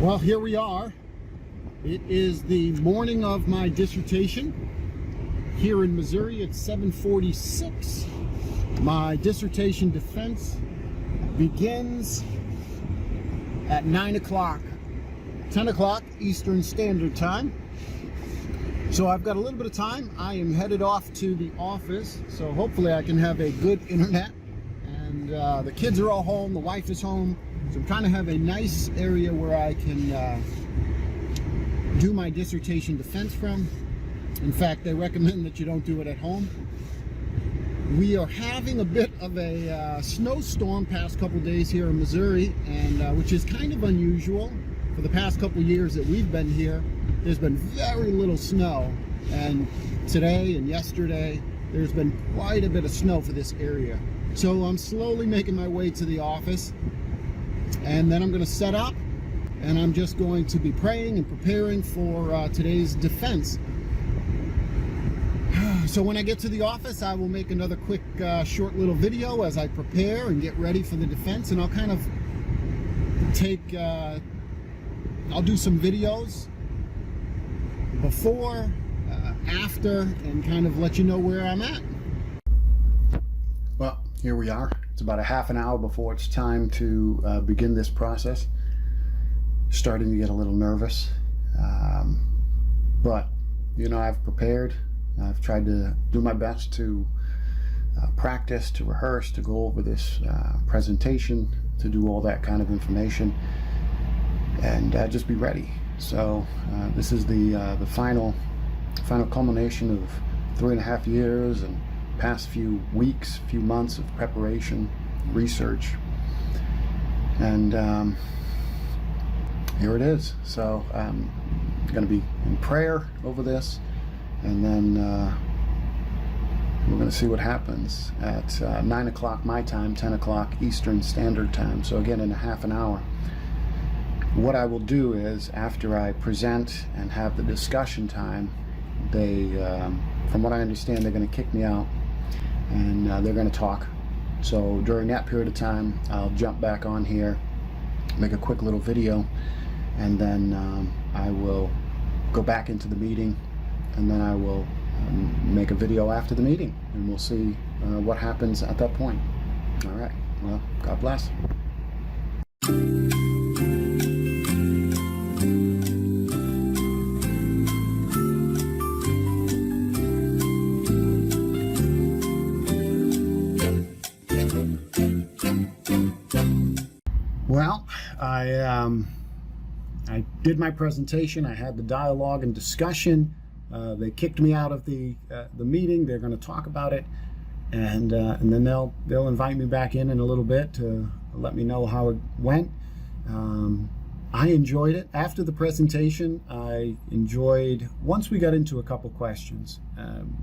Well, here we are. It is the morning of my dissertation here in Missouri. It's 7:46. My dissertation defense begins at 9 o'clock, 10 o'clock Eastern Standard Time. So I've got a little bit of time. I am headed off to the office, so hopefully I can have a good internet. And the kids are all home, the wife is home. So I'm trying to have a nice area where I can do my dissertation defense from. In fact, they recommend that you don't do it at home. We are having a bit of a snowstorm past couple days here in Missouri, and which is kind of unusual. For the past couple years that we've been here, there's been very little snow, and today and yesterday there's been quite a bit of snow for this area. So I'm slowly making my way to the office, and then I'm going to set up, and I'm just going to be praying and preparing for today's defense. So when I get to the office, I will make another quick short little video as I prepare and get ready for the defense, and I'll kind of take I'll do some videos before, after, and kind of let you know where I'm at. Well, here we are. It's about a half an hour before it's time to begin this process. Starting to get a little nervous, but you know, I've prepared. I've tried to do my best to practice, to rehearse, to go over this presentation, to do all that kind of information, and just be ready. So this is the final culmination of 3.5 years and past few weeks, few months of preparation, research, and here it is. So I'm going to be in prayer over this, and then we're going to see what happens at 9 o'clock my time, 10 o'clock Eastern Standard Time. So again, in a half an hour. What I will do is, after I present and have the discussion time, they, from what I understand, they're going to kick me out, and they're going to talk. So during that period of time, I'll jump back on here, make a quick little video, and then I will go back into the meeting, and then I will make a video after the meeting, and we'll see what happens at that point. All right, well, God bless. Well, I did my presentation. I had the dialogue and discussion. They kicked me out of the meeting. They're going to talk about it, and then they'll invite me back in a little bit to let me know how it went. I enjoyed it. After the presentation, I enjoyed, once we got into a couple questions,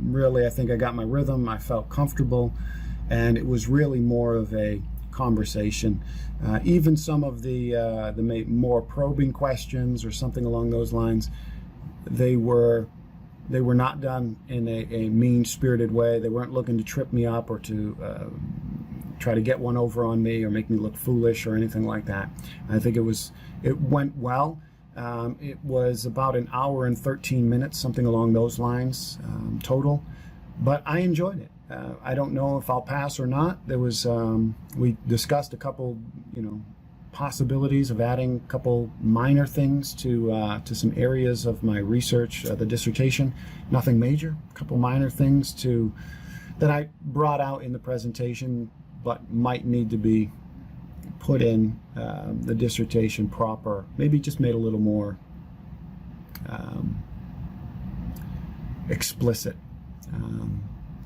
really I think I got my rhythm. I felt comfortable, and it was really more of a conversation. Even some of the more probing questions or something along those lines, they were not done in a mean-spirited way. They weren't looking to trip me up or to try to get one over on me or make me look foolish or anything like that. I think it went well. It was about an hour and 13 minutes, something along those lines, total, but I enjoyed it. I don't know if I'll pass or not. There was we discussed a couple, possibilities of adding a couple minor things to some areas of my research, the dissertation. Nothing major. A couple minor things that I brought out in the presentation, but might need to be put in the dissertation proper. Maybe just made a little more explicit.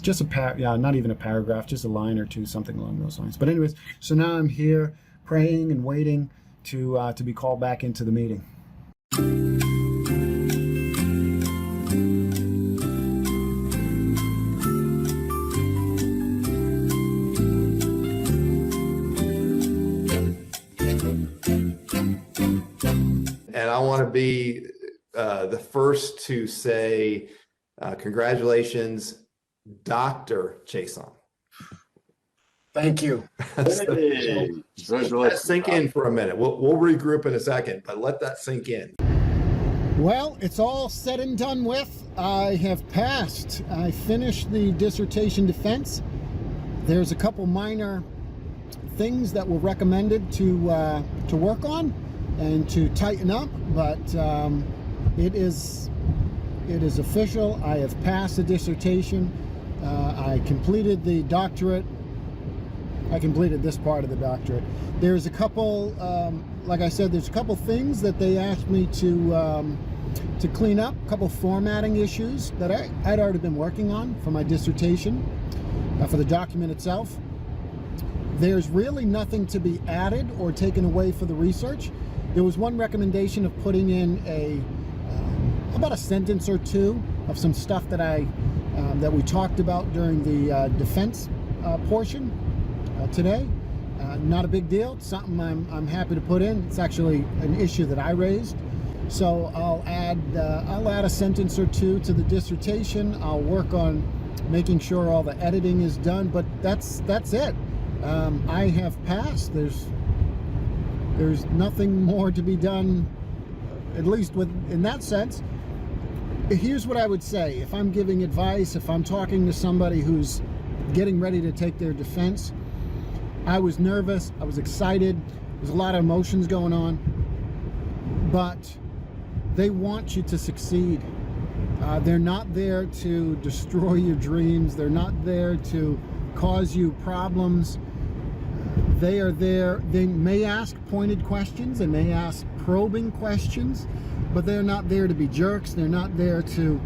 Just not even a paragraph, just a line or two, something along those lines. But anyways, so now I'm here praying and waiting to be called back into the meeting. And I want to be the first to say congratulations, Dr. Chason. Thank you. Hey, Let that sink in for a minute. We'll regroup in a second, but let that sink in. Well, it's all said and done with. I have passed. I finished the dissertation defense. There's a couple minor things that were recommended to work on and to tighten up, but it is official. I have passed the dissertation. I completed the doctorate. I completed this part of the doctorate. There's a couple, like I said, there's a couple things that they asked me to clean up, a couple formatting issues that I'd already been working on for my dissertation, for the document itself. There's really nothing to be added or taken away for the research. There was one recommendation of putting in about a sentence or two of some stuff that that we talked about during the defense portion today. Not a big deal. It's something I'm happy to put in. It's actually an issue that I raised. So I'll add a sentence or two to the dissertation. I'll work on making sure all the editing is done, but that's it. I have passed. There's nothing more to be done, at least in that sense. Here's what I would say. If I'm giving advice, if I'm talking to somebody who's getting ready to take their defense, I was nervous, I was excited, there's a lot of emotions going on, but they want you to succeed. They're not there to destroy your dreams. They're not there to cause you problems. They are there. They may ask pointed questions. They may ask probing questions, but they're not there to be jerks. They're not there to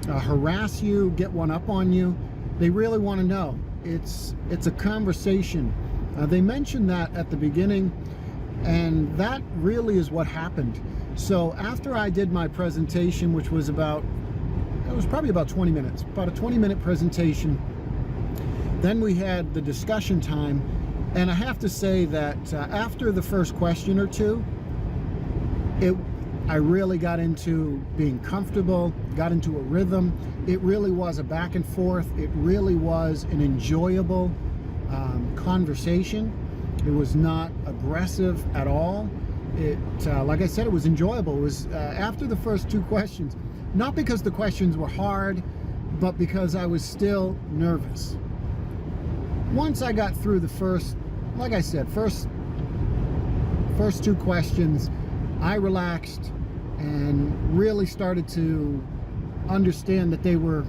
harass you, get one up on you. They really want to know. It's a conversation. They mentioned that at the beginning, and that really is what happened. So after I did my presentation, which was probably about 20 minutes, about a 20-minute presentation, then we had the discussion time, and I have to say that after the first question or two, I really got into being comfortable, got into a rhythm. It really was a back and forth. It really was an enjoyable conversation. It was not aggressive at all. Like I said, it was enjoyable. It was after the first two questions, not because the questions were hard, but because I was still nervous. Once I got through the first two questions, I relaxed and really started to understand that they were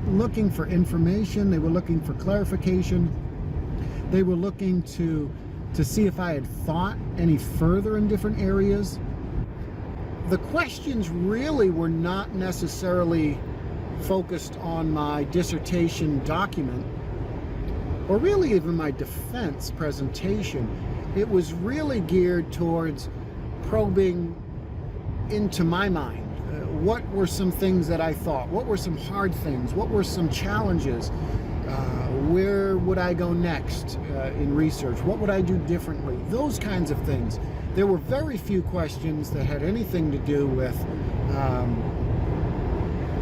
looking for information. They were looking for clarification. They were looking to see if I had thought any further in different areas. The questions really were not necessarily focused on my dissertation document, or really even my defense presentation. It was really geared towards probing into my mind. What were some things that I thought? What were some hard things? What were some challenges? Where would I go next in research? What would I do differently? Those kinds of things. There were very few questions that had anything to do with,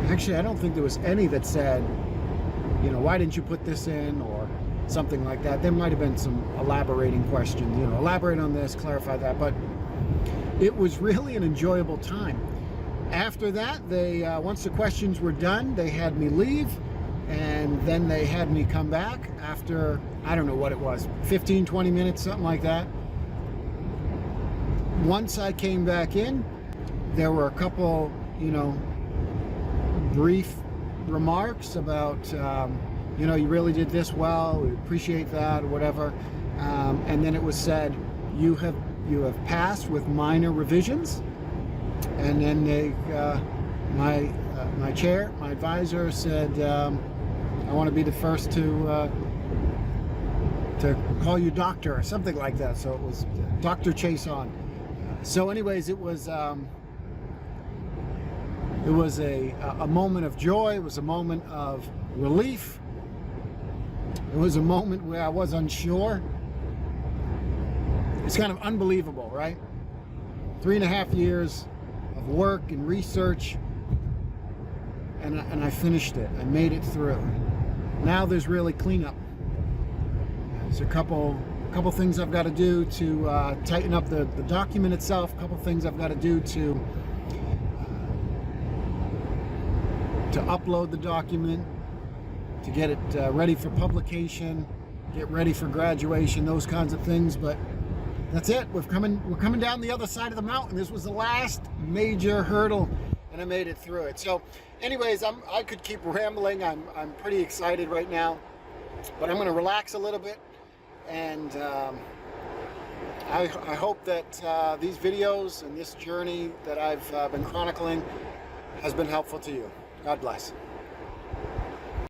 actually I don't think there was any that said, why didn't you put this in, or something like that. There might have been some elaborating questions, elaborate on this, clarify that, but it was really an enjoyable time. After that, once the questions were done, they had me leave, and then they had me come back after, I don't know what it was, 15, 20 minutes, something like that. Once I came back in, there were a couple, brief remarks about, you really did this well, we appreciate that, or whatever. And then it was said, you have passed with minor revisions. And then my chair, my advisor said, I want to be the first to call you doctor, or something like that. So it was Dr. Chase on. So anyways, it was a moment of joy. It was a moment of relief. It was a moment where I was unsure. It's kind of unbelievable, right? 3.5 years of work and research, and I finished it. I made it through. Now there's really cleanup. There's a couple things I've got to do to tighten up the document itself. A couple things I've got to do to upload the document, to get it ready for publication, get ready for graduation, those kinds of things. But that's it. We're coming down the other side of the mountain. This was the last major hurdle, and I made it through it. So anyways, I could keep rambling. I'm pretty excited right now, but I'm going to relax a little bit, and I hope that these videos and this journey that I've been chronicling has been helpful to you. God bless.